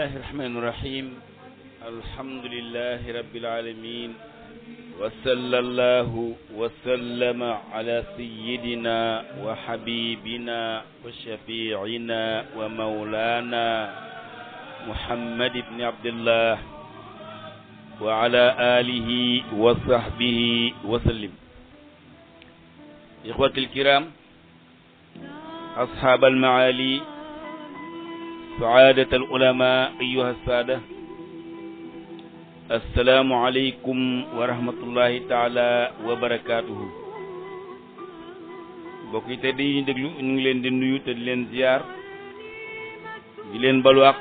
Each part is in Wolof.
الله الرحمن الرحيم الحمد لله رب العالمين وصلى الله وسلم على سيدنا وحبيبنا وشفيعنا ومولانا محمد بن عبد الله وعلى آله وصحبه وسلم. إخوتي الكرام أصحاب المعالي سعادة العلماء أيها السادة السلام عليكم ورحمة الله تعالى وبركاته. mbokk yi tey dañuy déglu ñu ngi leen di nuyu te di leen ziar di leen balu àq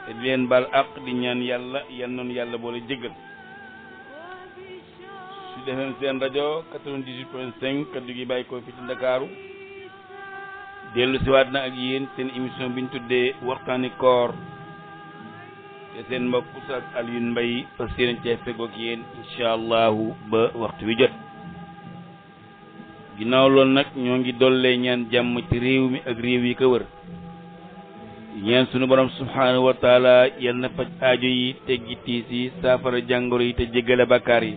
te di leen bal àq di ñaan yàlla yal nañu yàlla boole jéggal. su defee seen rajo 98.5 kaddu gi bàyyi ko fi ci Ndakaaru dellu siwaat na ak yéen seen émission bi ñu tuddee waxtaani koor te seen mbokk Oustaz Alioune Mbaye fas yéene cee fegoog yéen incha allahu ba waxtu wi jot. ginnaaw loolu nag ñoo ngi dollee ñaan jàmm ci réew mi ak réew yi ko wër ñaan sunu borom subhaanahu wa taala yal na faj aajo yi teggi tiis yi saafara jàngoro yi te jéggale bakkaar yi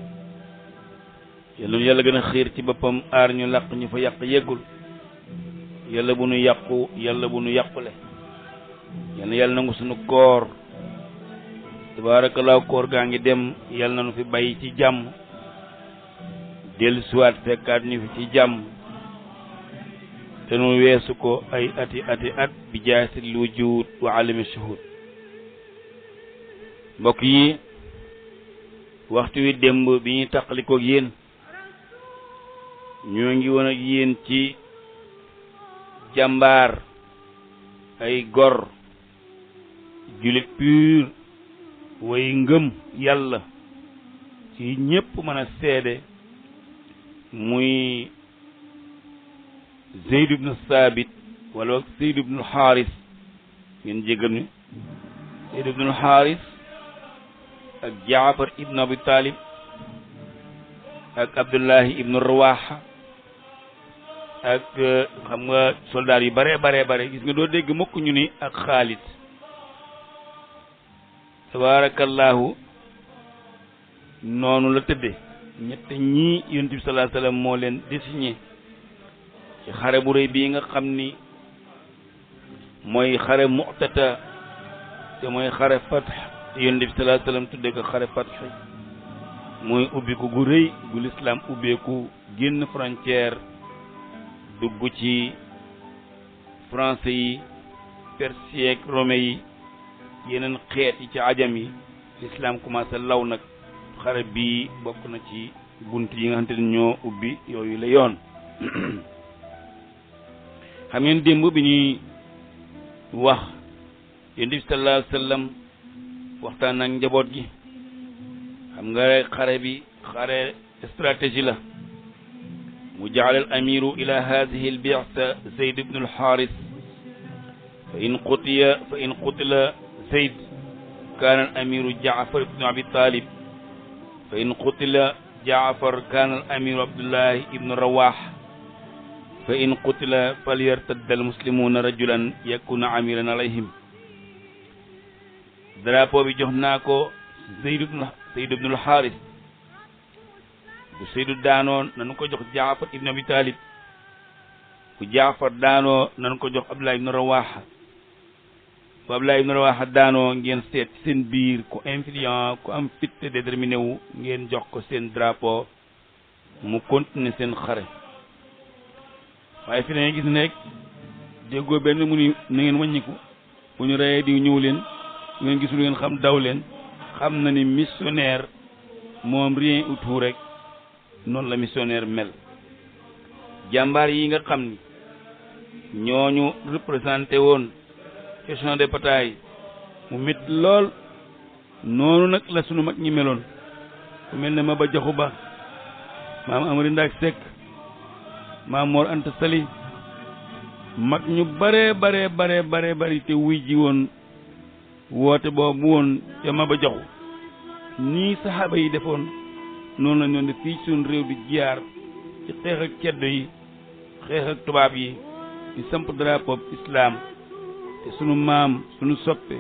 yal na yàlla gën a xiir ci boppam aar ñu làq ñu fa yàq yeggul yàlla bu nu yàqu yàlla bu nu yàqule yal na yàlla nangu sunu koor tabaarakallaahu koor gaa ngi dem yàlla na nu fi bàyyi ci jàmm dellu siwaat fekkaat ñu fi ci jàmm te nu weesu ko ay ati at bi jaasil wujud wa alami shuhud. mbokk yi waxtu wi démb bi ñuy tàqalikoog yéen ñoo ngi woon ak yéen ci jàmbaar ay gor julit pur way ngëm yàlla ci ñépp mën a seede muy Zeyd ibnu Saabit wala Zeyd ibnu Xaaris ngeen jégal ni Zeyd ibnu Xaaris ak Jaafar ibnu Abi Talib ak Abdullahi ibnu Rawaha ak xam nga soldaar yu bare gis nga doo dégg mukk ñu ni ak Xaalid tabarakallahu noonu la tëdde ñett ñii yonent bi sallallahu alayhi wasallam moo leen désigné ci xare bu rëy bii nga xam ni mooy xare Mu'tata te mooy xare Fath te yonent bi sallallahu alayhi wasallam tudde ko xare Fath mooy ubbiku gu rëy gu lislaam ubbeeku génn frontière dugg ci français yi perse ak romain yi yeneen xeet yi ci ajam yi lislaam commencé law nag xare bii bokk na ci bunt yi nga xamante ne ñoo ubbi yooyu la yoon. xam ngeen démb bi ñuy wax yonent bi sallallahu alayhi wasallam waxtaan ak njaboot gi xam nga xare bi xare stratégie la mu jaala al amiru ila hadihi al bi'sa Zayd ibn al Haris fa in qutila Zayd kana al amiru Jaafar ibn Abi Talib fa in qutila Jaafar kana al amiru Abdullahi ibn Rawaha fa in qutila falyartadda al muslimuna rajulan yakuna amiran alayhim. drapeau bi jox naa ko Zayd ibn al Haris bu Zeydu daanoo nanu ko jox Jaafar ibn Abi Talib bu Jaafar daanoo nanu ko jox Abdullah ibn Rawaha bu Abdullah ibn Rawaha daanoo ngeen seet seen biir ku influent ku am fit te déterminé wu ngeen jox ko seen drapeau mu continuer seen xare. waaye fi ne gis ne rek déggoo benn mu ni na ngeen wàññiku bu ñu reyee diw ñëw leen ngeen gisul ngeen xam daw leen xam na ni missionnaire moom rien ou tout rek noonu la missionnaire mel. jàmbaar yi nga xam ni ñooñu représenté woon question de bataille mu mit lool noonu nag la sunu mag ñi meloon ku mel ne Maba Jaxu Ba maam Amari Ndaak Seck maam Mor Anta Sali mag ñu bare te wuy ji woon woote boobu woon ca Maba Jaxu nii saxaaba yi defoon noonu la ñoon def fii suñu réew di jiyaar ci xeex ak ceddo yi xeex ak tubaab yi di samp drapeau islam te sunu maam sunu soppe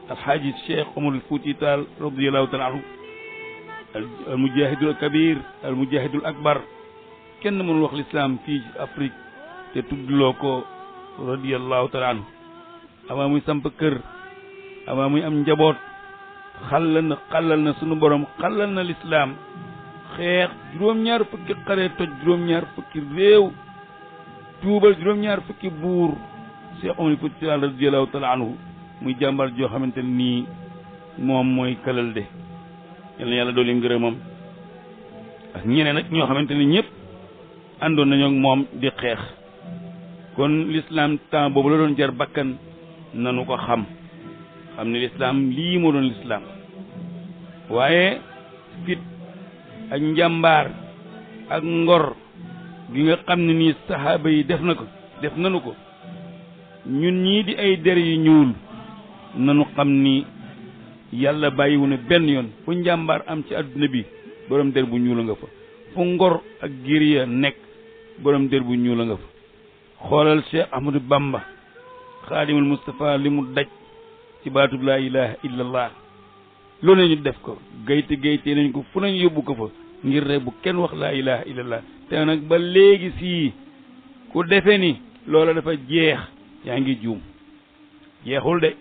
alxaaji Cheikh Omar Fouti Tall radiyallahu taala anhu al mujahidul kabir al mujahidul akbar kenn mënul wax l'islam fii ci Afrique te tuddloo ko radiyallahu taala anhu avant muy samp kër avant muy am njaboot xalal na sunu borom xalal na l'islam xeex juróom-ñaar fukki xare toj juróom-ñaar fukki réew tuubal juróom-ñaar fukki buur Cheikh Omar Fouti Tall radiyallahu taala anhu muy jàmbar joo xamante nii moom mooy kalal de yal na yàlla dooli ngërëmam ak ñeneen nag ñoo xamante ni ñëpp àndoon nañu ak moom di xeex kon l'islam temps boobu la doon jar bakkan nanu ko xam ne l'islam lii moo doon l'islam waaye fit ak njàmbaar ak ngor gi nga xam ne nii saxaaba yi def nanu ko ñun ñii di ay der yu ñuul nanu xam ni yàlla bàyyiwu ne benn yoon fu njàmbaar am ci àdduna bi borom der bu ñuul a nga fa fu ngor ak giriya nekk borom der bu ñuul a nga fa xoolal Cheikh Ahmadou Bamba xaadimul Mustafa li mu daj ci baatub laa ilaha illallah loolu ne ñu def ko gayte nañ ko fu nañ yóbbu ko fa ngir rek bu kenn wax laa ilaha illallah te nag ba léegi sii ku defe ni loola dafa jeex yaa ngi juum jeexul de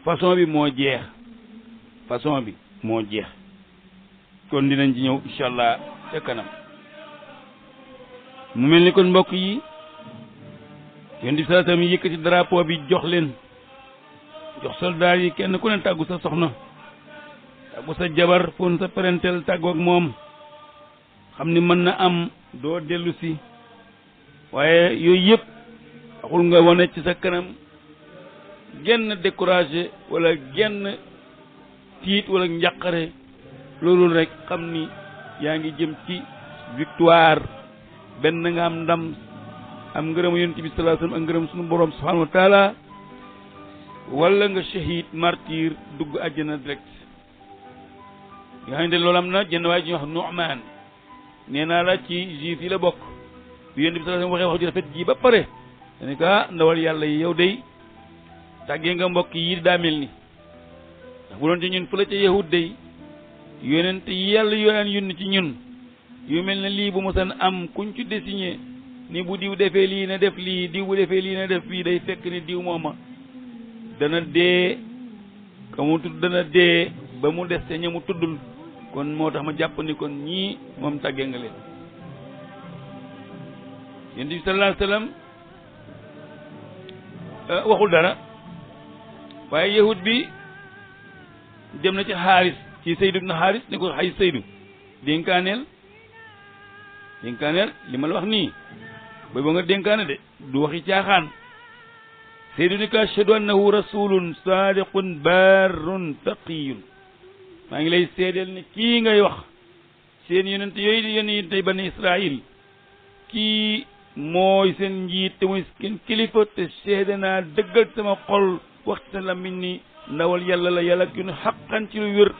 façon bi moo jeex kon dinañ ci ñëw incha allah ca kanam mu mel ni kon mbokk yi yéen di salaatam yi yëkkati drapeau bi jox soldaar yi kenn ku ne tàggu sa soxna tàggu sa jabar fon sa parentel tàggu ak moom xam ni mën na am doo dellu si waaye yooyu yëpp waxul nga wane ci sa kanam genn découragé wala genn tiit wala njàqare loolu rek xam ni yaa ngi jëm ci victoire benn nga am ndam am ngërëmu yonent bi sallallahu alayhi wasallam ak ngërëm sunu borom subhanahu wa taala wala nga shahid martyr dugg àjjana direct nga xam ne loolu am na jenn waaye ji ñuy wax Nu'man nee naa la ci juif yi la bokk bi yonent bi sallallahu alayhi wasallam waxee wax ju rafet ji ba pare dañu ko ndawal yàlla yi yow day tàggee nga mbokk yi daa mel ni ndax bu doon ci ñun fële ca yahud day yonent yàlla yoonaan yónni ci ñun yu mel ne lii bu mosan am kuñ ci désigné ni bu diw defee lii na def lii diw bu defee lii na def lii day fekk ni diw mooma dana dee ka mu tudd dana dee ba mu des te ña mu tuddul kon moo tax ma jàpp ni kon ñii moom tàggee nga leen yonent bi sallallahu alayhi wasallam waxul dara waaye yahud bi dem na ci xaaris ci Seydou ibn Xaaris ne ko xay Seydou dénkaaneel li ma la wax nii booy ba nga dénkaane de du waxi caaxaan Seydou ni ko ashhadu annahu rasulun sadiqun barrun taqiyun maa ngi lay seedeel ne kii ngay wax seen yonent yooyu di yónni tey bani Israil kii mooy seen njiit te mooy seen kilifa te seede naa dëggal sama xol wax sa làmmiñ ni ndawal yàlla la yàlla ki ñu xaqan ci lu wér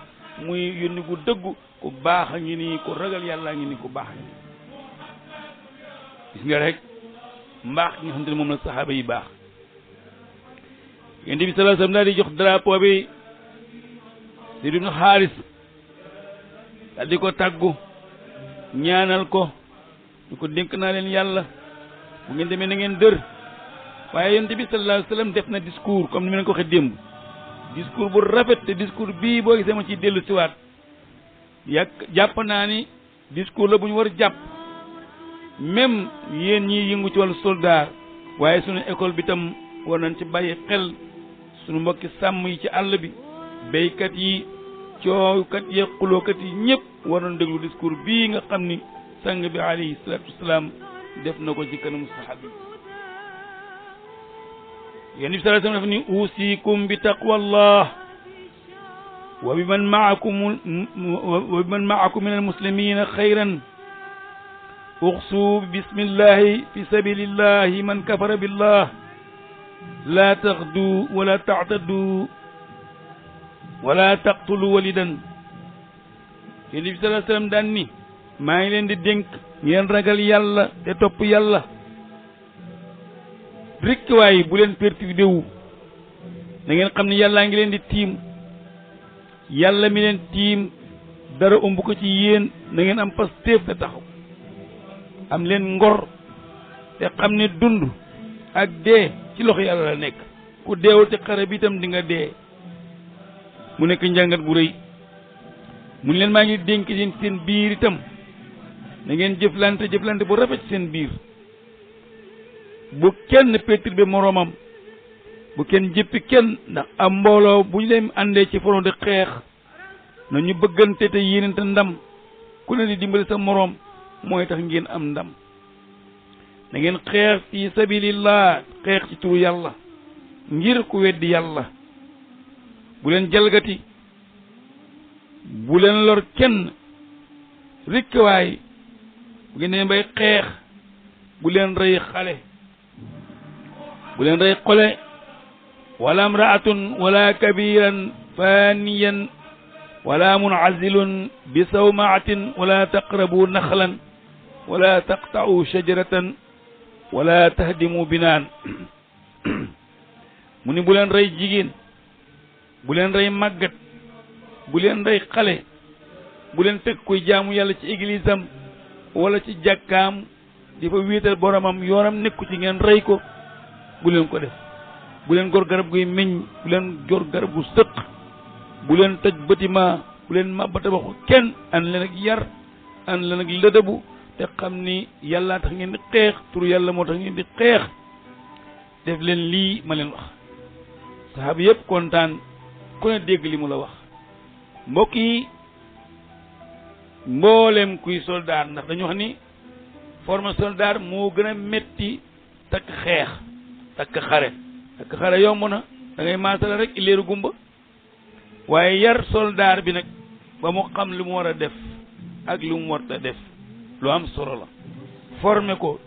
muy yónni gu dëggu ku baax a ngi nii ku ragal yàlla ngi nii ku baax a ngi gis nga rek mbaax nga xam te ne moom la saxaaba yi baax yonent bi sallallahu alayhi wasallam daal di jox drapeau bi Zayd ibn Haaris daal di ko tàggu ñaanal ko ñu ko dénk naa leen yàlla bu ngeen demee na ngeen dër waaye yonent bi sallallahu alayhi wasallam def na discours comme ni ma leen ko waxee démb discours bu rafet te discours bii boo gisee ma ciy dellu siwaat jàpp naa ni discours la bu ñu war a jàpp même yéen ñi yëngu ci wàllu soldat waaye sunu école bi tam war nañ ci bàyyi xel sunu mbokki sàmm yi ci àll bi béykat yi coowkat yi xulookat yi ñëpp war nañ déglu discours bii nga xam ni sang bi alayhi salaatu wasalaam def na ko ci kanamu saxaabi yéen bi sallallahu alayhi wasallam daf ni usikum bi taqwallah wa biman ma'akum min almuslimina xayran uxsu bismillahi fi sabilillahi man kafara billah la taxdu wala ta'tadu wala taqtulu walidan yéen bi sallallahu alayhi wasallam daan ni maa ngi leen di dénk ngeen ragal yàlla te topp yàlla rikk waaye bu leen perturbé wu na ngeen xam ne yàllaa ngi leen di tiim yàlla mi leen tiim dara umb ko ci yéen na ngeen am pastéef te taxaw am leen ngor te xam ne dund ak dee ci loxo yàlla la nekk ku deewul ci xare bi itam di nga dee mu nekk njàngat bu rëy mu leen maa ngi dénk seen biir itam na ngeen jëflante bu rafet seen biir bu kenn perturbé moroomam bu kenn jëppi kenn ndax am mbooloo bu ñu leen àndee ci front de xeex na ñu bëggante te yéenante ndam ku ne di dimbali sa moroom mooy tax ngeen am ndam na ngeen xeex fi sabilillah xeex ci turu yàlla ngir ku weddi yàlla bu leen jalgati bu leen lor kenn rikkawaay bu ngeen ne bay xeex bu leen rey xale bu leen rey xole wala imraatun wala kabiran faniyan wala munazilun bi sawmaatin wala taqrabu naxlan wala taqta'u shajaratan wala tahdimu binaan mu ni bu leen rey jigéen bu leen rey màggat bu leen rey xale bu leen teg koy jaamu yàlla ci église am wala ci jàkkaam di fa wéetal boromam yoonam nekku ci ngeen rey ko bu leen ko def bu leen gor garab guy meññ bu leen gor garab gu sëq bu leen tëj bâtiment bu leen màbba tabaxu kenn ànd leen ak yar ànd leen ak lëdëbu te xam ni yàllaa tax ngeen di xeex turu yàlla moo tax ngeen di xeex def leen lii ma leen wax saxaaba yëpp kontaan ku ne dégg li mu la wax mbokk yi mboolem kuy soldaar ndax dañu wax ni forme soldaar moo gën a metti takk xeex takk xare yomb na da ngay maasala rek ileeru gumba waaye yar soldaar bi nag ba mu xam lu mu war a def ak lu mu warta def lu am solo la former ko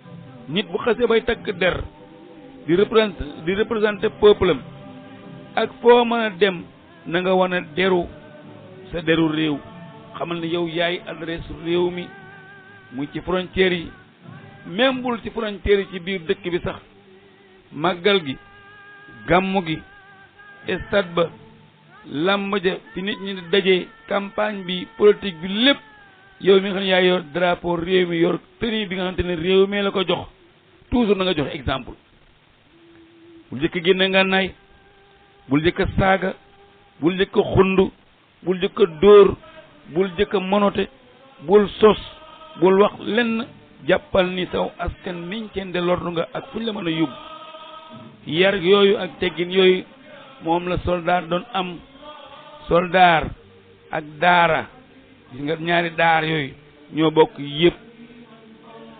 nit bu xasee bay takk der di représenter peuple am ak foo mën a dem na nga wan a deru sa deru réew xamal ne yow yaay adresse réew mi muy ci frontières yi même bul ci frontières yi ci biir dëkk bi sax màggal gi gàmmu gi stade ba làmb ja fi nit ñi dajee campagne bi politique bi lépp yow mi nga xam ne yaay yor drapeau réew mi yor tenue bi nga xamante ne réew mi la ko jox toujours na nga joxe exemple bul jëkk génne nga nay bul jëkk saaga bul jëkk xund bul jëkk dóor bul jëkk monote bul sos bul wax lenn jàppal ni saw askan niñ ceen de lordu nga ak fuñ la mën a yóbbu yar yooyu ak teggin yooyu moom la soldat doon am soldat ak daara gis nga ñaari daar yooyu ñoo bokk yëpp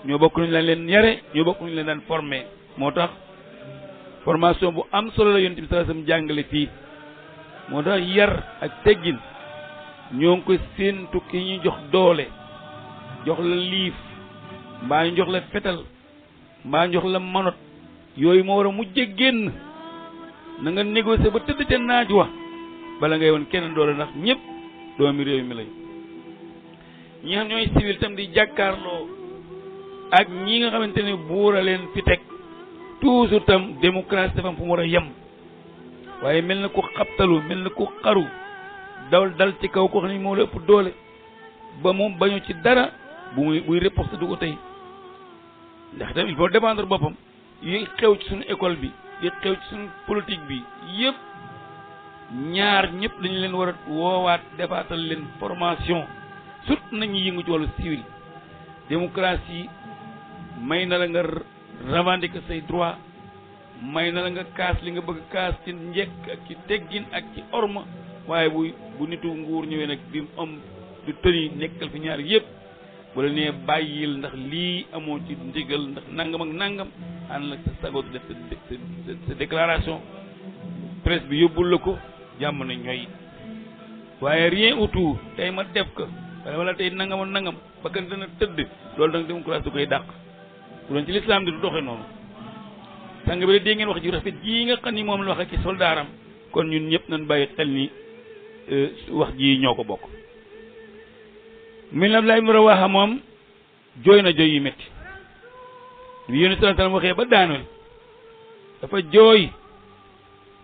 ñoo bokk nuñ la leen yare ñoo bokk nuñ leen daan formé moo tax formation bu am solo la yonent bi sallallahu alayhi wasallam jàngale fii moo tax yar ak teggin ñoo ngi ko séentu ki ñu jox doole jox la liif mbaa ñu jox la fetal mbaa ñu jox la manot yooyu moo war a mujje génn na nga négocier ba tëdd ca naaj wa bala ngay woon kenn doole ndax ñëpp doomi réew mi lañ ñi xam ñooy civil tam di jàkkaarloo ak ñi nga xamante ne buura leen fi teg toujours tam démocratie dafa am fu mu war a yem waaye mel na ku xabtalu mel na ku xaru dal ci kaw ko xam ne moo la ëpp doole ba moom bañu ci dara buy riposte du ko tey ndax tam il faut défendre boppam yi xew ci suñu école bi yi xew ci suñu politique bi yëpp ñaar ñëpp dañu leen war a woowaat defaatal leen formation surtout nañu yëngu ci wàllu civil démocratie may na la nga revendiquer say droit may na la nga kaas li nga bëgg kaas ci njekk ak ci teggin ak ci orma waaye bu nitu nguur ñëwee nag bi mu am du tëni nekkal fi ñaar yëpp wala nee bàyyil ndax lii amoo ci ndigal ndax nangam ak nangam ànd la sa sago def sa déclaration presse bi yóbbul la ko jàmm na ñooy waaye rien autour tey ma def ko wala tey nangam ak nangam bakkan dana tëdd loolu nag démocratie du koy dàq bu doon ci l'islam di du doxee noonu sàng bi dégg ngeen wax ji rafet jii nga xam ni moom la wax ak ci soldaaram kon ñun ñëpp nañ bàyyi xel ni wax ji ñoo ko bokk min Abdullah ibn Rawaha moom jooy na jooy yu métti bi Yonent sallallahu alayhi wasallam waxee ba daaneel dafa jooy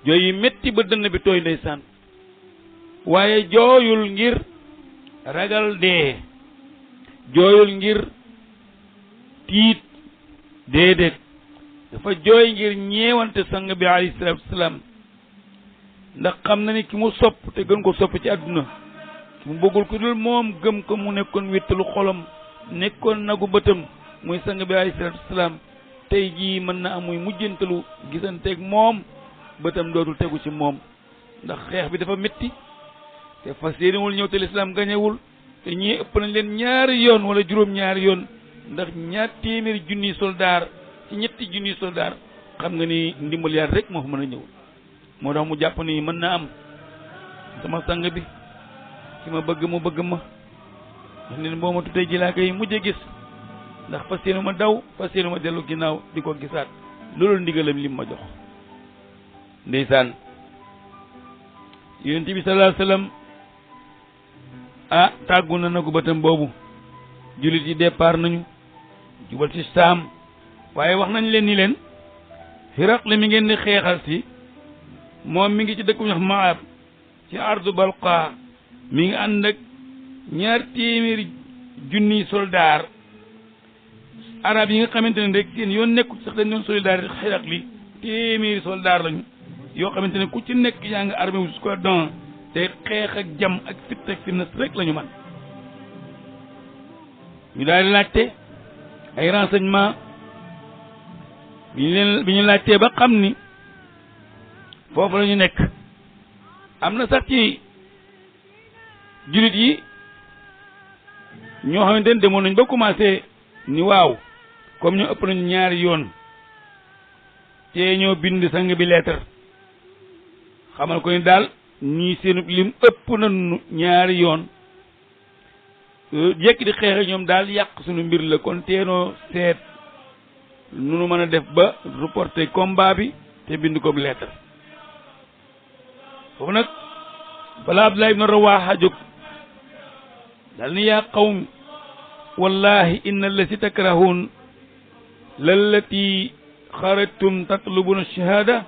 jooy yi métti ba dënn bi tooy ndeysaan waaye jooyul ngir ragal dee jooyul ngir tiit déedéet dafa jooy ngir ñeewante sang bi alayhi salaatu wasalaam ndax xam na ni ki mu sopp te gën ko sopp ci àdduna ki mu bëggul ku dul moom gëm ko mu nekkoon wéttalu xolam nekkoon nagu bëtam muy sang bi alayhi salaatu wasalaam tey jii mën na am muy mujjantalu gisanteeg moom bëtam dootul tegu ci moom ndax xeex bi dafa métti te fas yéenewul ñëw te lislaam gañewul te ñii ëpp nañ leen ñaari yoon wala juróom-ñaari yoon ndax ñaar téeméeri junniy soldaar ci ñetti junniy soldaar xam nga ni ndimbal Yàlla rek moo fa mën a ñëw moo tax mu jàpp ni mën na am sama sang bi ki ma bëgg mu bëgg ma wax ne boo ma tutee ji laa koy mujj gis ndax fas yéenu ma daw fas yéenu ma dellu ginnaaw di ko gisaat loolu ndigalam lim ma jox ndeysaan yonent bi sallallahu alayhi wasallam tàggu na nagu bëtam boobu jullit yi départ nañu jubal ci Saam waaye wax nañ leen ni leen Hiraql mi ngeen di xeexal si moom mi ngi ci dëkk bu ñuy wax Maab ci ardu Balqa mi ngi ànd ak 200 junniy soldaar arab yi nga xamante ne rek seen yoon nekkul sax dañ doon solidarité Hiraql 100 soldaar lañu yoo xamante ne ku ci nekk yaa ngi armé wu jusqu'aux dents te xeex ak jam ak fit ak fitness rek la ñu man ñu daal di laajte ay renseignement bi ñu laajtee ba xam ni foofu la ñu nekk am na sax ci jullit yi ñoo xamante ne demoon nañ ba commencé ni waaw comme ñu ëpp nañu ñaari yoon te ñoo bind sang bi lettre xamal ko ni daal ñii seenub lim ëpp nañu ñaari yoon jekk di xeexe ñoom daal yàq suñu mbir la kon teenoo seet nu nu mën a def ba reporter combat bi te bind ko lettre foofu nag bala Abdullah ibn Rawaha jóg dal ni yaa qawm wallahi inna allati takrahun lallati xarajtum tatlubuna shahada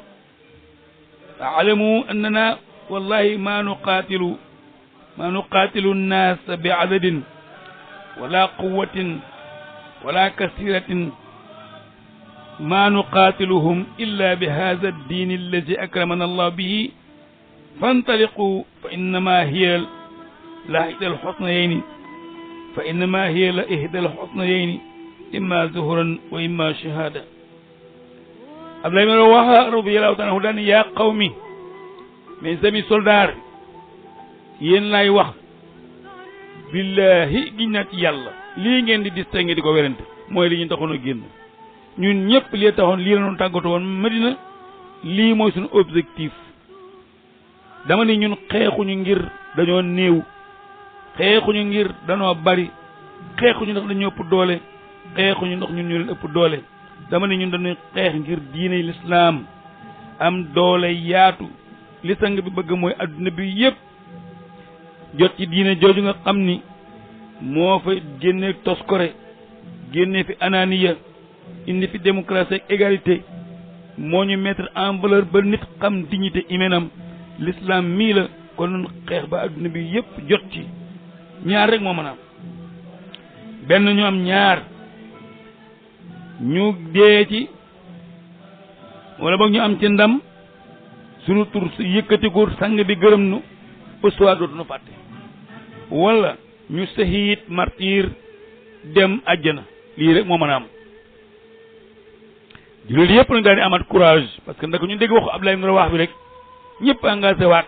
fa'lamu annana wallahi ma nuqatilu an-nas bi'adadin wala quwwatin wala kasiratin ma nuqatiluhum illa bihadha ad-din alladhi akramana Allah bihi fantaliqu fa innama hiya la ihda al-husnayni imma zuhran wa imma shahada Abdullah ibn Rawaha radiyallahu ta'ala anhu daan yaa qawmi mes amis soldats yéen laay wax billahi giñ naa ci yàlla lii ngeen di distingué di ko werante mooy li ñu taxoon a génn ñun ñëpp li taxoon lii la doon tàggatoo woon Madina lii mooy suñu objectif dama ni ñun xeexuñu ngir dañoo néew xeexuñu ngir dañoo bari xeexuñu ndax dañoo ëpp doole xeexuñu ndax ñun ñu leen ëpp doole dama ni ñun dañuy xeex ngir diine lislaam am doole yaatu li sang bi bëgg mooy adduna bi yëpp jot ci diine jooju nga xam ni moo fa génne toskore génne fi ananiya indi fi démocratie ak égalité moo ñu mettre en valeur ba nit xam dignité humaine am l'islam mii la kon nun xeex ba adduna bi yëpp jot ci ñaar rek moo mën a am benn ñu am ñaar ñu dee ci wala boog ñu am ci ndam sunu tur su yëkkatiku sang bi gërëm nu histoire dootu nu fàtte wala ñu sahid martyr dem àjjana lii rek moo mën a am jullit yëpp nañ daal di amat courage parce que ndax ñu dégg waxu Abdullah ibn Rawaha bi rek ñëpp engagé waat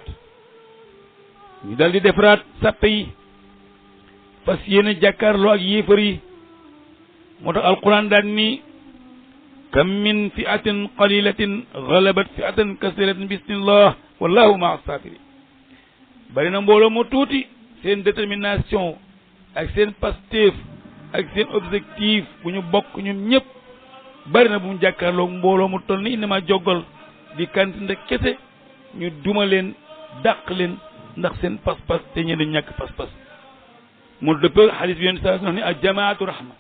ñu daal di defaraat sàppe yi fas yéene jàkkaarloo ak yéefar yi moo tax alquran daan ni kam min fi'atin qalilatin ghalabat fi'atan kasiratin bismillah wallahu ma'a sabirin bari na mbooloo mu tuuti seen détermination ak seen pastéef ak seen objectif bu ñu bokk ñoom ñëpp bari na bu mu jàkkaarloo mbooloo mu toll ni inama joggal di kantinde kese ñu duma leen dàq leen ndax seen pas-pas te ñeen di ñàkk pas-pas mu dëppee xadis bi yéen saa ni ak jamaatu rahma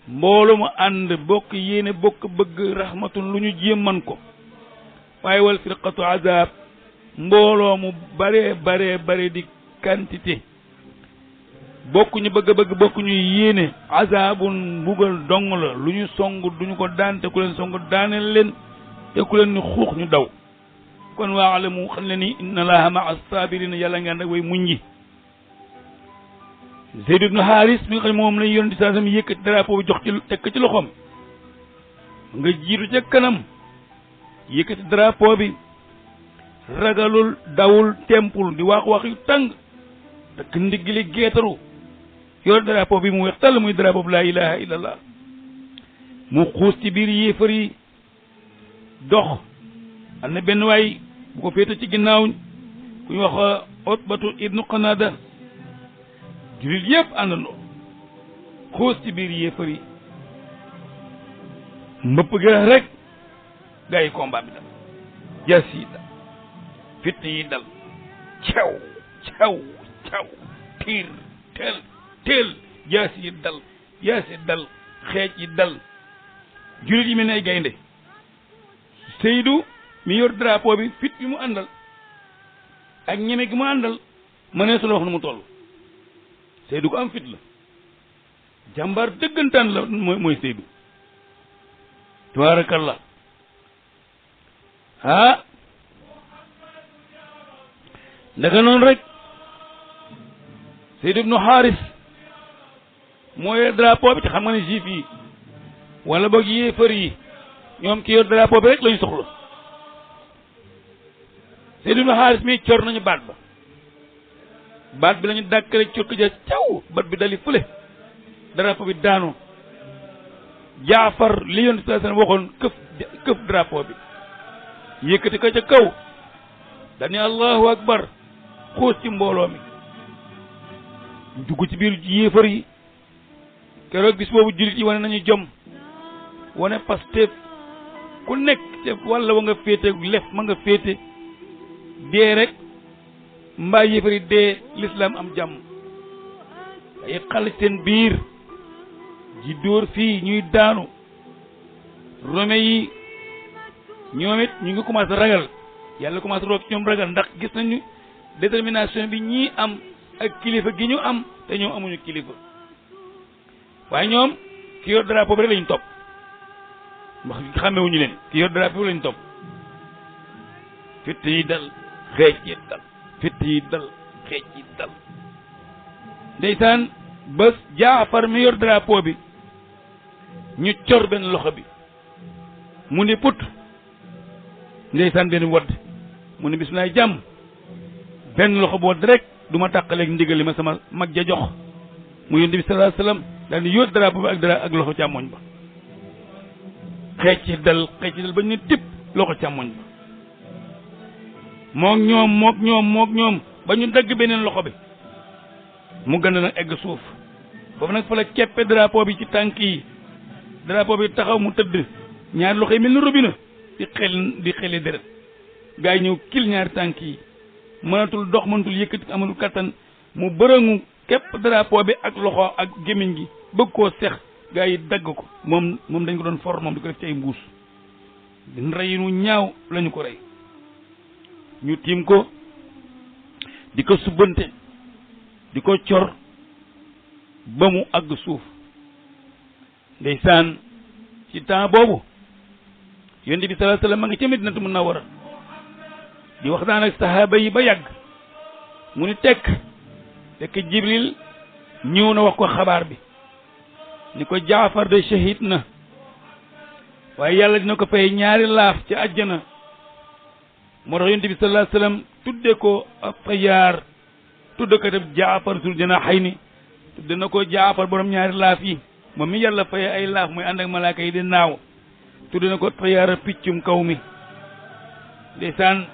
mbooloo mu ànd bokk yéene bokk bëgg rahmatun lu ñu jéem man ko waaye wal firqatu azab mbooloo mu bare di quantité bokkuñu bëgg-bëgg bokkuñu yéene azabun mbugal dong la lu ñu song duñu ko daan te ku leen song daaneel leen te ku leen ni xuux ñu daw kon waalamu xam le ni inna allaha maa saabirina yàlla nga ànd ak way muñ yi Zayd ibn Haris mi nga xam ne moom lañ yonent saa sam yëkkati drapeau bi jox ci tekk ci loxoom nga jiitu ca kanam yëkkati drapeau bi ragalul dawul tempul di wax yu tàng takk ndigli geetaru yor drapeau bi mu weex tàll muy drapeau bi laa ilaha illallah mu xuus ci biir yéefar yi dox am na benn waay bu ko féete ci ginnaaw ku ñu wax Utbatu ibnu Qanada jullit yëpp àndandoo xuus ci biir yéefar yi mbëpp ga rek gaa yi combat bi dal jas yi dal fitt yi dal caw tiir teel jas yi dal xeej yi dal jullit yi mel ne ay gaynde Seydou mi yor drapeau bi fit bi mu àndal ak ñeme gi mu àndal mënee su la wax nu mu toll Seydou ko am fit la jàmbaar dëggantaan la mooy Seydou tabarakallah ndaka noonu rek Seydou ibnu Haris moo yor drapeau bi te xam nga ne juif yi wala boog yéefar yi ñoom ki yor drapeau bi rek lañu soxla Seydou ibnu Haris mi cor nañu baat bi lañu dàkk rek cor ko ja caw baat bi dali fële drapeau bi daanu Jaafar li yoon sa waxoon këf drapeau bi yëkkati ko ca kaw dani allahu akbar xuus ci mbooloo mi dugg ci biir yéefar yi keroog bis boobu jullit yi wane nañu jom wane Pastef ku nekk te walla wa nga féete lef ma nga féete dee rek mbaa yéefar yi dee l'islam am jàmm ay xal seen biir ji dóor fii ñuy daanu rome yi ñoom it ñu ngi commencé ragal yàlla commencé roog ci ñoom ragal ndax gis nañu détermination bi ñii am ak kilifa gi ñu am te ñoom amuñu kilifa waaye ñoom ki yor drapeau bi rek lañu topp wax xàmmewuñu leen ki yor drapeau bi lañu topp fitt yi dal xeej yi dal fitt yi dal xeej yi dal ndeysaan bés Jaafar mi yor drapeau bi ñu cor benn loxo bi mu ni put ndeysaan benn wadd mu ni bismilaay jàmm benn loxo bu wadd rek du ma tàqaleeg ndigal li ma sama mag ja jox mu yónni bi sallallahu alayhi wasallam daal di yor drapeau bi ak loxo càmmoñ ba xeej ci dal ba ñu tipp loxo càmmoñ ba mook ñoom ba ñu dagg beneen loxo bi mu gën nag egg suuf foofu nag fa la keppe drapeau bi ci tànk yi drapeau bi taxaw mu tëdd ñaari loxo yi mel ni robinet di xeli deret gaa yi ñëw kil ñaari tànk yi mënatul dox mënatul yëkkati amul kattan mu bërëngu képp drapeau bi ak loxo ak gémmiñ gi bëgg koo sex gaa yi dagg ko moom dañ ko doon for moom di ko def ci ay mbuus din rey nu ñaaw lañu ko rey ñu tiim ko di ko subbante di ko cor ba mu àgg suuf ndeysaan ci temps boobu yonent bi sallallahu alayhi wasallam ma ngi ca Madinatu Munawwara di waxtaan ak sahaaba yi ba yàgg mu ni tekk fekk Jibril ñëw na wax ko xabaar bi ni ko Jaafar de shahid na waaye yàlla dina ko fay ñaari laaf ci àjjana moo tax yonent bi sallallahu alayhi wasallam tudde ko Tayaar tudde ko def Jaafar sul janaaxayni tudde na ko Jaafar borom ñaari laaf yi moom mi yàlla fay ay laaf muy ànd ak malaaka yi di naaw tudde na ko Tayaar piccum kaw mi ndeysaan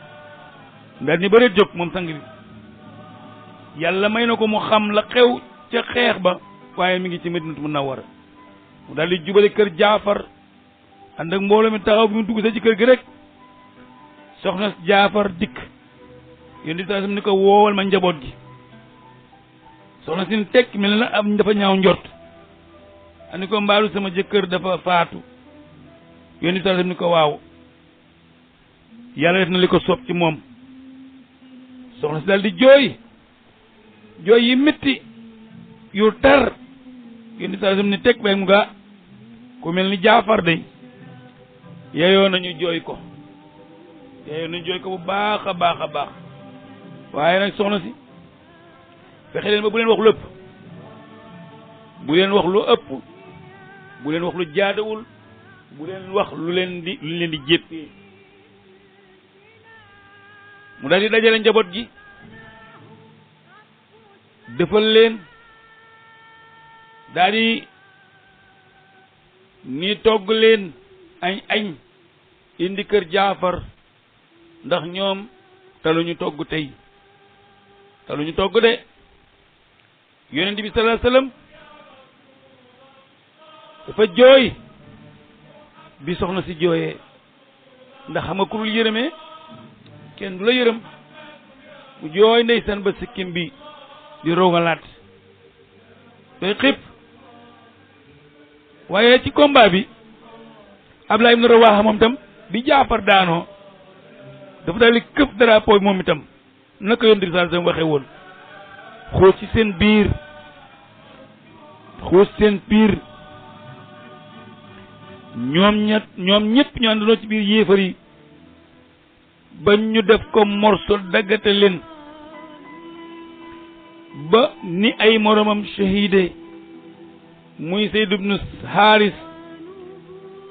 daal ni bëreet jóg moom sang bi yàlla may na ko mu xam la xew ca xeex ba waaye mi ngi ci Madinatu Munawwara mu daal di jubale kër Jaafar ànd ak mbooloo mi taxaw bi mu dugg sa ci kër gi rek soxna Jaafar dikk yéen di ni ko woowal ma njaboot gi soxna sin tekk mel na am dafa ñaaw njort ani ko mbaalu sama jëkkër dafa faatu yéen di ni ko waaw yàlla def na li ko soob ci moom soxna si daal di jooy yi métti yu tar yéen di saa ni teg bay mu gaa ku mel ni Jaafar day yeyoo nañu jooy ko bu baax a baax a baax waaye nag soxna si fexe leen ba bu leen wax lu ëpp bu leen wax lu ëpp bu leen wax lu jaadawul bu leen wax lu leen di jéppee mu daal di dajale njaboot gi defal leen daal di ni togg leen añ indi kër Jaafar ndax ñoom taluñu togg tey taluñu togg de yonent bi sallallahu alayhi wasallam dafa jooy bi soxna si jooyee ndax xam nga ku dul yërëmee kenn du la yërëm mu jooy ndeysaan ba sikkim bi di rogalaat doy xëpp waaye ci combat bi Abdullah ibn Rawaha moom itam bi Jaafar daanoo dafa daal di këf drapeau bi moom itam naka yonent bi sallallahu alayhi wasallam waxee woon xuus ci seen biir ñoom ñëpp ñu àndandoo ci biir yéefar yi ba ñu def ko morso daggate leen ba ni ay moromam shahide muy Zayd ibn Haris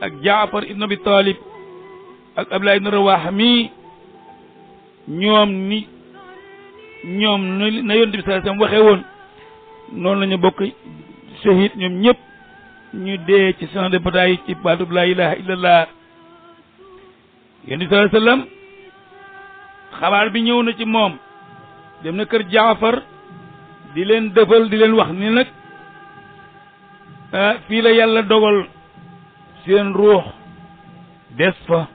ak Jaafar ibn Abi Talib ak Abdullah ibn Rawaha mi ñoom na yonent bi sallallahu alayhi wasallam waxee woon noonu la ñu bokk shahid ñoom ñëpp ñu dee ci champ de bataille ci baatub laa ilaha illallah yonent bi sallallahu alayhi wasallam xabaar bi ñëw na ci moom dem na kër Jaafar di leen defal di leen wax ni nag fii la yàlla dogal seen ruux des fa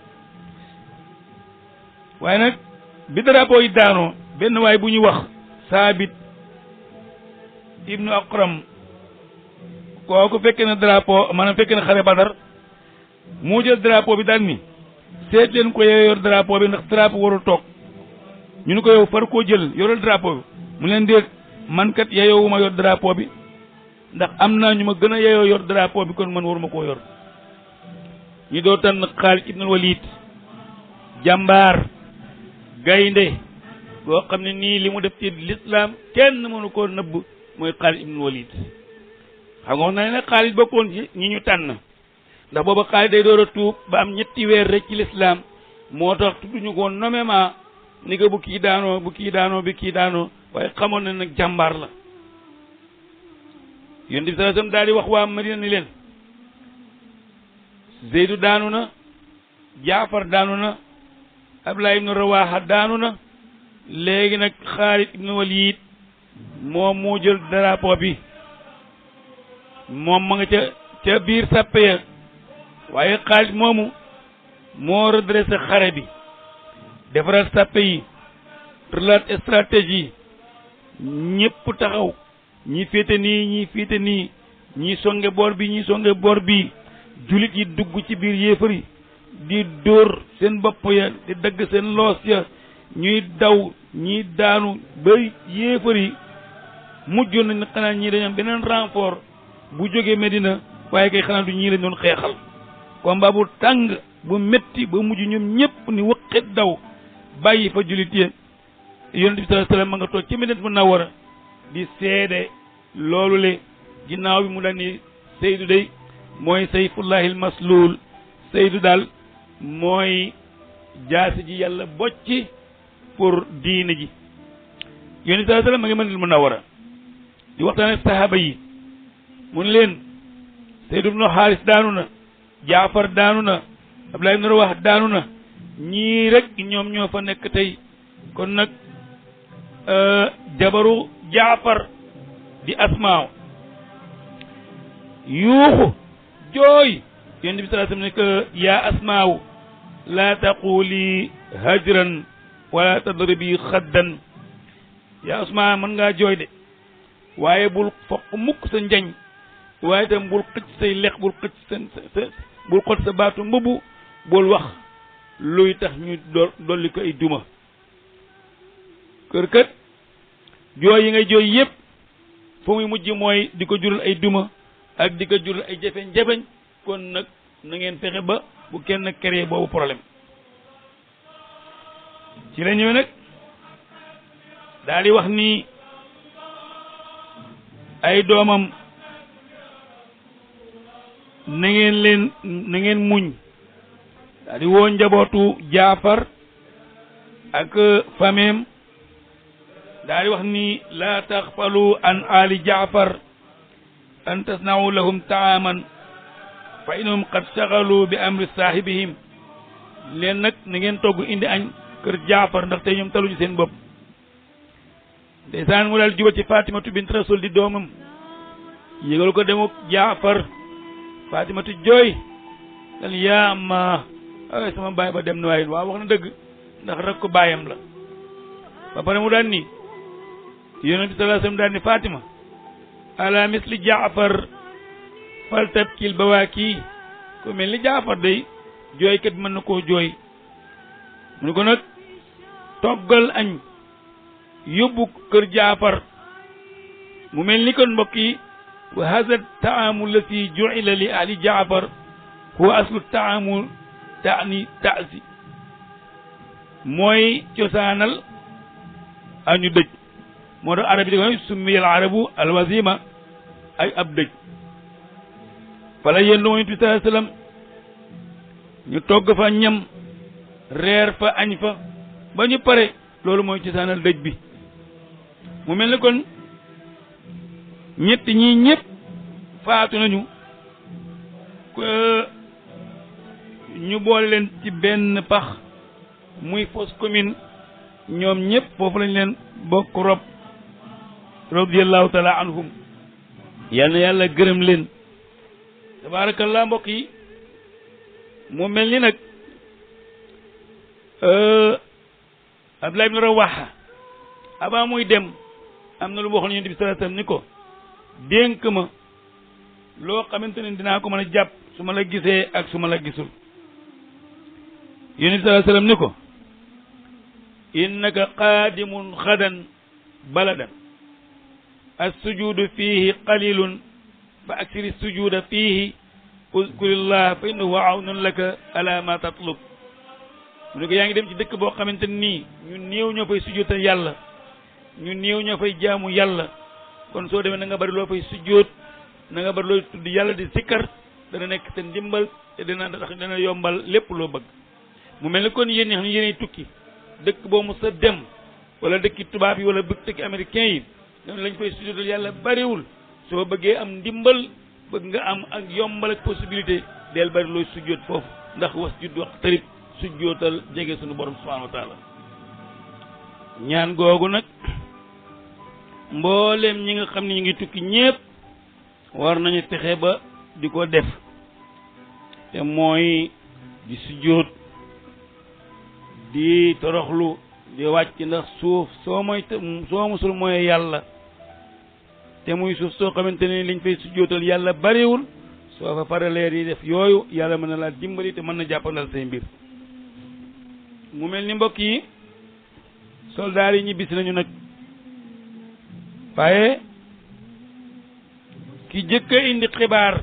waaye nag bi drapeau yi daanoo benn waay bu ñuy wax Saabit ibnu Aqram kooku fekke na drapeau maanaam fekke na xare Badar moo jël drapeau bi daal ni seet leen ko yor drapeau bi ndax drapeau warul toog ñu ni ko yow far koo jël yoral drapeau bi mu leen déet man kat yeyoo ma yor drapeau bi ndax am naa ñu ma gën a yeyoo yor drapeau bi kon man waruma koo yor ñu doo tànn Xaalid ibnul Walid jàmbaar gaynde boo xam ne nii li mu def ci l'islam kenn mënu koo nëbb mooy Xaalid ibnul Walid xam nga wax na ne Xaalid bokkoon ci ñi ñu tànn ndax booba Xaalid day door a tuub ba am ñetti weer rek ci l'islam moo tax tudduñu ko nommément ni ko bu kii daanoo waaye xamoon na nag jàmbaar la yonent bi sallallahu alayhi wasallam daal di wax waa Madina ni leen Zeydu daanu na Jaafar daanu na Abdullah ibn Rawaha daanu na léegi nag Xaalid ibn Walid moom moo jël drapeau bi moom ma nga ca biir sàppe ya waaye Xaalid moomu moo redressé xare bi defaral sàppe yi relate stratégie ñëpp taxaw ñi féete nii ñi songe boor bi ñi songe boor bi julit yi dugg ci biir yéefar yi di dóor seen bopp ya di dagg seen loos ya ñuy daw ñi daanu ba yéefar yi mujjoon nañ xanaa ñii dañu am beneen renfort bu jógee Medina waaye kay xanaa du ñii lañ doon xeexal combat bu tàng bu metti ba mujj ñoom ñëpp ni wëqet daw bàyyi fa julit yi yonent bi sallallahu alayhi wasallam ma nga toog ci Madina Munawwara di seede loolu le ginnaaw bi mu daan ni Seydou day mooy sayfullahil maslul Seydou daal mooy jaasi ji yàlla bocci pour diine ji yonent bi sallallahu alayhi wasallam ma ngi Madina Munawwara di waxtaan ak sahaba yi mun leen Seydou ibn Haris daanu na Jaafar daanu na Abdullah ibn Rawaha daanu na ñii rek ñoom ñoo fa nekk tey kon nag jabaru Jaafar di Asmaaw yuuxu jooy yonent bi sallallahu alayhi wasallam ne que yaa Asmaaw laa taquli hajran wala tadribi xaddan yaa Asmaaw mën ngaa jooy de waaye bul foq mukk sa njañ waaye itam bul xëcc say lex bul xëcc bul xot sa baatu mbubu bul wax luy tax ñu dolli ko ay duma kër kat jooy yi ngay jooy yépp fu muy mujj mooy di ko jural ay duma ak di ko jural ay jafeñ-jafeñ kon nag na ngeen fexe ba bu kenn créé boobu problème ci la ñëwee nag daal di wax ni ay doomam na ngeen muñ daal di woo njabootu Jaafar ak fameem daal di wax ni laa taxfalu an ali Jaafar an tasna'u lahum taaman fa innahum qad shaghalu bi amri saahibihim leen nag na ngeen togg indi añ kër Jaafar ndax tey ñoom taluñu seen bopp ndeysaan mu daal juba ci Fatimatu bint Rasul di doomam yégal ko demuk Jaafar Fatimatu jooy dal yaa amma ay sama baay ba dem na waaye waaw wax na dëgg ndax rek ko baayam la ba pare mu daan ni yonent bi sallallahu alayhi wasallam daan ni Fatima ala misli Jaafar fal tabkil bawaaki ko mel ni Jaafar day jooykat mën na koo jooy mu ne ko nag toggal añ yóbbu kër Jaafar mu mel ni kon mbokk yi wa hadha taamu allati ju'ila li ahli Jaafar huwa aslu taamu taani taasi mooy cosaanal añu dëj moo tax arab yi di ko summiyal arabu alwazima ay ab dëj fala yéen lu Yonent bi sallallahu alayhi wasallam ñu togg fa ñam reer fa añ fa ba ñu pare loolu mooy cosaanal dëj bi mu mel ni kon ñett ñii ñëpp faatu nañu ñu boole leen ci benn pax muy fosse commune ñoom ñëpp foofu lañ leen bokk rob radiyallahu taala anhum yal na yàlla gërëm leen tabarakallah mbokk yi mu mel ni nag Abdullah ibn Rawaha avant muy dem am na lu waxoon Yonent bi sallallahu alayhi wasallam ni ko dénk ma loo xamante ne dinaa ko mën a jàpp su ma la gisee ak su ma la gisul Yonent bi sallallahu alayhi wasallam ni ko innaka qaadimun xadan baladan as-sujudu fihi qalilun fa aksiri sujuda fihi uzkurillah fa innahu awnun laka ala ma tatlub mu ne ko yaa ngi dem ci dëkk boo xamante nii ñu néew ñoo fay sujjóotal yàlla ñu néew ñoo fay jaamu yàlla kon soo demee na nga bari loo fay sujjóot na nga bari loo tudd yàlla di sikkar dana nekk seen ndimbal te dana yombal lépp loo bëgg mu mel ni kon yéen ñi xam ne yéenay tukki dëkk boo mu sa dem wala dëkki tubaab yi wala dëkki américain yi ñoom lañ fay sujjóotal yàlla bariwul soo bëggee am ndimbal bëgg nga am ak yombal ak possibilité del bari looy sujjóot foofu ndax was judd wax tarib sujjóotal jege sunu borom subhanahu wa taala ñaan googu nag mbooleem ñi nga xam ne ñu ngi tukki ñépp war nañu texe ba di ko def te mooy di sujjóot di toroxlu di wàcc ndax suuf soo musul mooy yàlla te muy suuf soo xamante ne liñ fay sujjóotal yàlla bariwul soo fa paralee di def yooyu yàlla mën na laa dimbali te mën na jàppandal say mbir mu mel ni mbokk yi soldaar yi ñibbisi nañu nag waaye ki jëkk a indi xibaar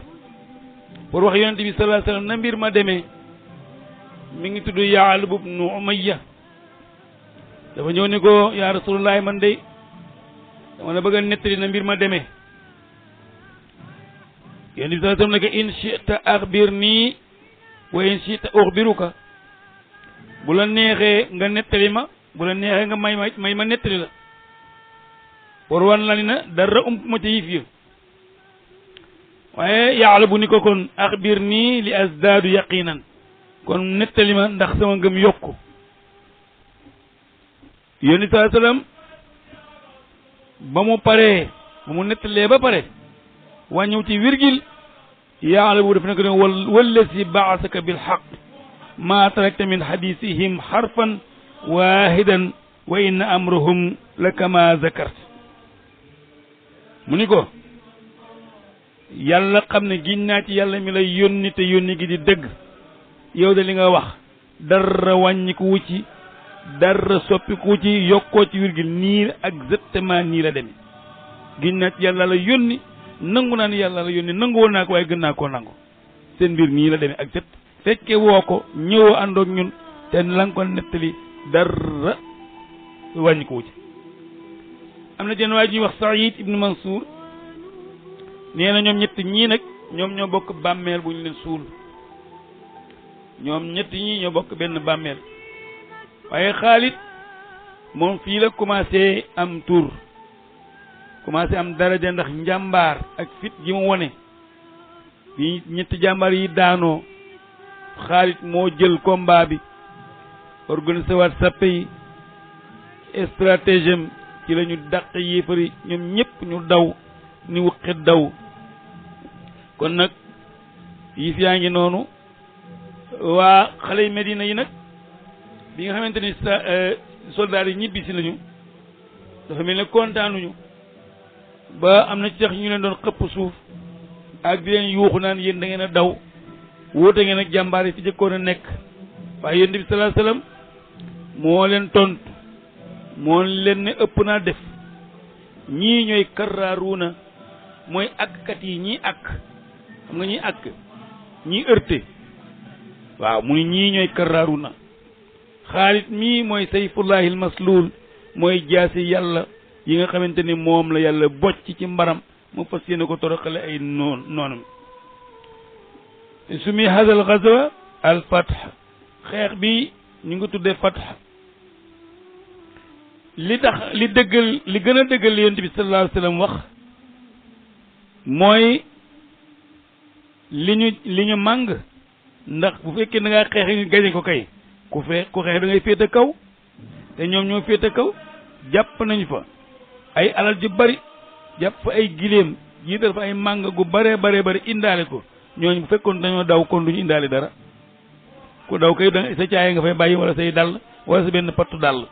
pour wax yonent bi sallallahu alayhi wasallam na mbir ma demee mi ngi tudd Ya'lub ibn Umayya dafa ñëw ni ko yaa Rasulullah man de dama la bëgg a nettali na mbir ma demee yonent bi sallallahu alayhi wasallam ne ko in shi'ta akhbirni wa in shi'ta ukhbiruka bu la neexee nga nettali ma bu la neexee nga may ma nettali la pour wan la ni na dara ump ma ca yif yi waaye Ya'lub bu ni ko kon akhbirni li azdaadu yaqinan kon nettali ma ndax sama ngëm yokku yonent sallallahu alayhi wasallam ba mu paree ba mu nettalee ba pare wàññëw ci virgule Ya'lub bu def na ko ne wallazi ba'asaka bil haqq ma tarakta min hadithihim harfan wahidan wa inna amruhum la kama zakart mu ni ko yàlla xam ne giñ naa ci yàlla mi lay yónni te yónni gi di dëgg yow de li nga wax dara wàññiku wu ci dara soppiku wu ci yokkoo ci virgule nii exactement nii la demee giñ naa ci yàlla la yónni nangu naa ni yàlla la yónni nangu woon naa ko waaye gën naa koo nangu seen mbir nii la demee ak sët fekke woo ko ñëwoo àndoog ñun te la nga ko nettali dara wàññiku wu ci am na jenn waay ñuy wax Saïd ibnu Mansour nee na ñoom ñett ñii nag ñoom ñoo bokk bàmmeel bu ñu leen suul ñoom ñett ñii ñoo bokk benn bàmmeel waaye Xaalid moom fii la commencé am tur commencé am daraja ndax njàmbaar ak fit gi mu wone bi ñetti jàmbaar yi daanoo Xaalid moo jël combat bi organisé waat sappe yi stratégème ci la ñu dàq yéefari ñoom ñëpp ñu daw ni wuqi daw kon nag yif yaa ngi noonu waa xale yi Medina yi nag bi nga xamante ni soldats yi ñibbi si nañu dafa mel ne kontaanuñu ba am na ci sax ñu leen doon xëpp suuf ak di leen yuuxu naan yéen da ngeen a daw wóote ngeen ak jàmbaar yi fi jëkkoon a nekk waaye yonent bi sallallahu alayhi wasallam moo leen tontu moo leen ne ëpp naa def ñii ñooy karraaruuna mooy akkat yi ñii ak xam nga ñii ak ñii ërte waaw mu ni ñii ñooy karraaruuna Xaalid mii mooy sayfullahil masluul mooy jaasi yàlla yi nga xamante ni moom la yàlla bocc ci mbaram mu fas yéene ko toroxale ay noonam sumi hadal ghazwa al fath xeex bi ñu ngi tuddee fath li tax li dëggal li gën a dëggal li yonent bi sallallahu alayhi wasallam wax mooy li ñu màng ndax bu fekkee da ngaa xeex ñu gañe ko kay ku xeex da ngay féete kaw te ñoom ñoo féete kaw jàpp nañu fa ay alal ju bari jàpp fa ay giléem jiital fa ay màng gu bare bari indaale ko ñooñu bu fekkoon dañoo daw kon duñu indaale dara ku daw kay da sa caaya nga fay bàyyi wala say dàll wala sa benn pattu dàll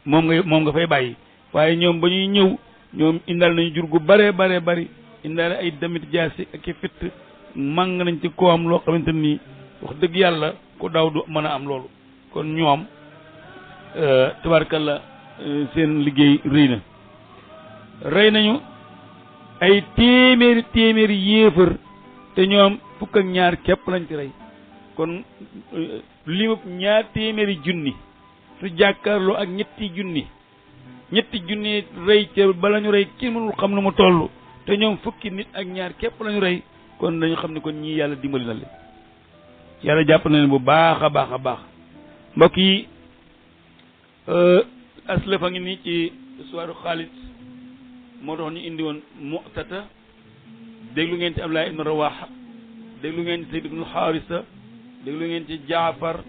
moom nga fay bàyyi waaye ñoom ba ñuy ñëw ñoom indaal nañu jur gu bare bari indaale ay damit jaasi ak i fitt màng nañ ci koo am loo xamante nii wax dëgg yàlla ku daw du mën a am loolu kon ñoom tabarkalla seen liggéey rëy na rey nañu ay téeméeri yéefar te ñoom fukk ak ñaar képp lañ ci rey kon limu ñaar téeméeri junni su jàkkaarloo ak ñetti junni rey ca bala ñu rey kenn mënul xam nu mu toll te ñoom fukki nit ak ñaar képp lañu rey kon dañu xam ne kon ñii yàlla dimbali na leen yàlla jàpp na leen bu baax a baax mbokk yi aslafa ngi nii ci histoire Xaalid moo tax ñu indi woon Mu'tata déglu ngeen ci Abdullah ibn Rawaha déglu ngeen ci Zayd ibn Haarisa déglu ngeen ci Jaafar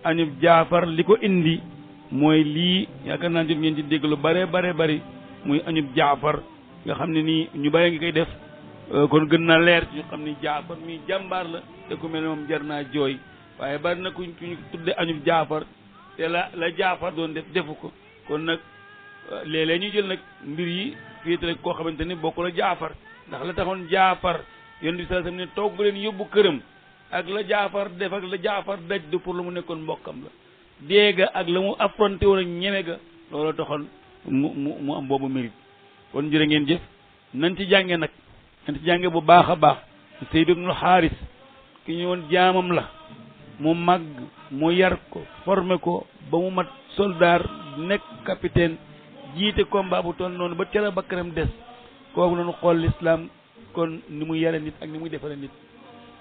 añub Jaafar li ko indi mooy lii yaakaar naa jot ngeen ci dégg lu bare bari muy añub Jaafar nga xam ne nii ñu bare ngi koy def kon gën na leer ci ñu xam ni Jaafar mi jàmbaar la te ku mel ne moom jar naa jooy waaye bari na ku ñu tudde añub Jaafar te la Jaafar doon defu ko kon nag léeg-léeg ñu jël nag mbir yi féetale koo xamante ni bokku la Jaafar ndax la taxoon Jaafar yonent bi sallallahu alayhi wasallam ne toog leen yóbbu këram ak la Jaafar def ak la Jaafar daj du pour lu mu nekkoon mbokkam la déega ak la mu affronté woon ak ñeme ga loolu taxoon mu am boobu mérite kon jërë ngeen jëf nañ ci jànge nag nañ ci jànge bu baax a baax Zayd ibn Haaris ki ñu woon jaamam la mu màgg mu yar ko formé ko ba mu mat soldat nekk capitaine jiite combat bu toll noonu ba cara bakkaram des kooku noonu xool l'islam kon ni muy yare nit ak ni muy defare nit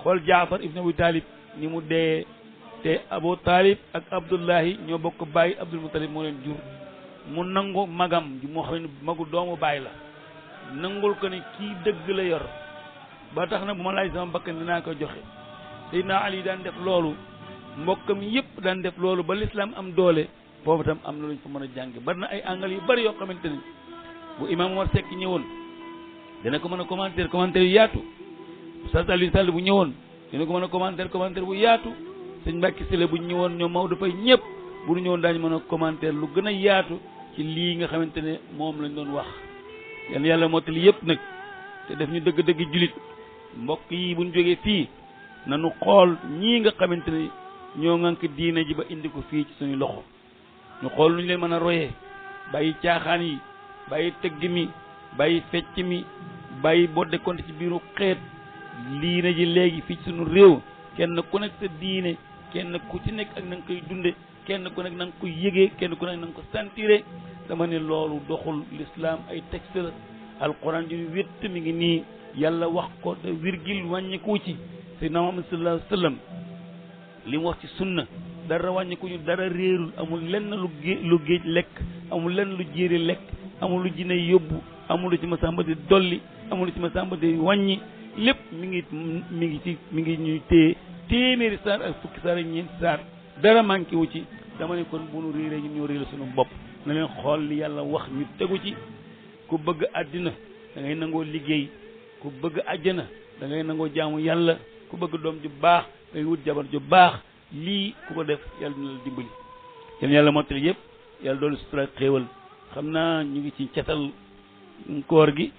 xool Jaafar ibn Abi Talib ni mu dee te Abu Talib ak Abdullahi ñoo bokk bàyyi Abdul Muttalib moo leen jur mu nangu magam moo xam ne magu doomu bàyyi la nangul ko ne kii dëgg la yor ba tax na bu ma laaj sama bakkan dinaa ko joxe Seydina Ali daan def loolu mbokkam yëpp daan def loolu ba l'islam am doole foofu tam am na luñ fa mën a jàng bari na ay angal yu bari yoo xamante ni bu imam Omar Seck ñëwoon dina ko mën a commentaire yu yaatu Oustaz Alioune Sall bu ñëwoon dina ko mën a commentaire bu yaatu sëñ Mbacke Sylla bu ñëwoon ñoom Maodo Faye ñëpp bu ñu ñëwoon daañu mën a commentaire lu gën a yaatu ci lii nga xamante ne moom lañ doon wax yan yàlla mottali yëpp nag te def ñu dëgg-dëgg julit mbokk yi bu ñu jógee fii nanu xool ñii nga xamante ne ñoo ngànk diine ji ba indi ko fii ci suñu loxo ñu xool nu ñu leen mën a royee bàyyi caaxaan yi bàyyi tëgg mi bàyyi fecc mi bàyyi bodde konte ci biiru xeet diine ji léegi fii ci suñu réew kenn ku nekk sa diine kenn ku ci nekk ak na nga koy dunde kenn ku nekk na nga koy yëgee kenn ku nekk na nga ko sentiré dama ne loolu doxul l'islam ay texte la alquran ji wétt mi ngi nii yàlla wax ko te virgule wàññiku ci sayyidina Muhammad sallallahu alayhi wa sallam li mu wax ci sunna dara wàññiku ñu dara réerul amul lenn lu géej lekk amul lenn lu jéeri lekk amul lu jinne yóbbu amul lu ci masamba di dolli amul lu ci masamba di wàññi lépp mi ngi ñuy téye téeméeri saar ak fukki saar ak ñeenti saar dara manqué wu ci dama ne kon bu nu réeree ñun ñoo réer suñu bopp na leen xool li yàlla wax ñu tegu ci ku bëgg àddina da ngay nangoo liggéey ku bëgg àjjana da ngay nangoo jaamu yàlla ku bëgg doom ju baax da ngay wut jabar ju baax lii ku ko def yàlla dina la dimbali yéen yàlla mottali yëpp yàlla doolu sutura xéewal xam naa ñu ngi ci catal koor gi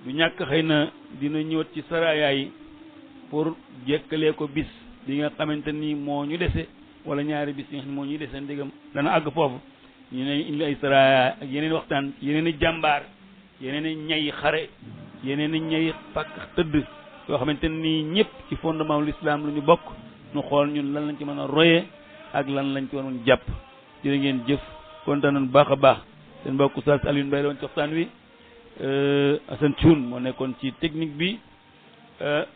du ñàkk xëy na dina ñëwat ci saraya yi pour jekkalee ko bis bi nga xamante ni moo ñu dese wala ñaari bis yi nga xam ne moo ñuy dese ndigam dana àgg foofu ñu ne indi ay saraya ak yeneen waxtaan yeneen i jàmbaar yeneen i ñay xare yeneen i ñay pàkk tëdd yoo xamante ni ñëpp ci fondement l'islam lu ñu bokk ñu xool ñun lan lañ ci mën a royee ak lan lañ ci waroon jàpp jërë ngeen jëf kontaan nañu baax a baax seen mbokk Oustaz Alioune Mbaye la woon ci waxtaan wi Assane Thioune moo nekkoon ci technique bi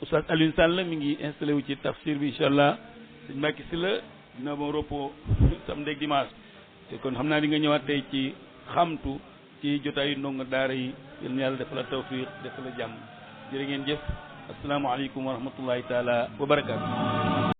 Oustaz Alioune Sall mi ngi installé wu ci tafsir bi incha allah sëñ Mbacke si la dina ba repos samedi ak dimanche te kon xam naa di nga ñëwaat tey ci xamtu ci jotaayu ndongo daara yi yal na yàlla defal la tawfiq defal la jàmm jërë ngeen jëf asalaamaaleykum wa rahmatullahi taala wa barakaatu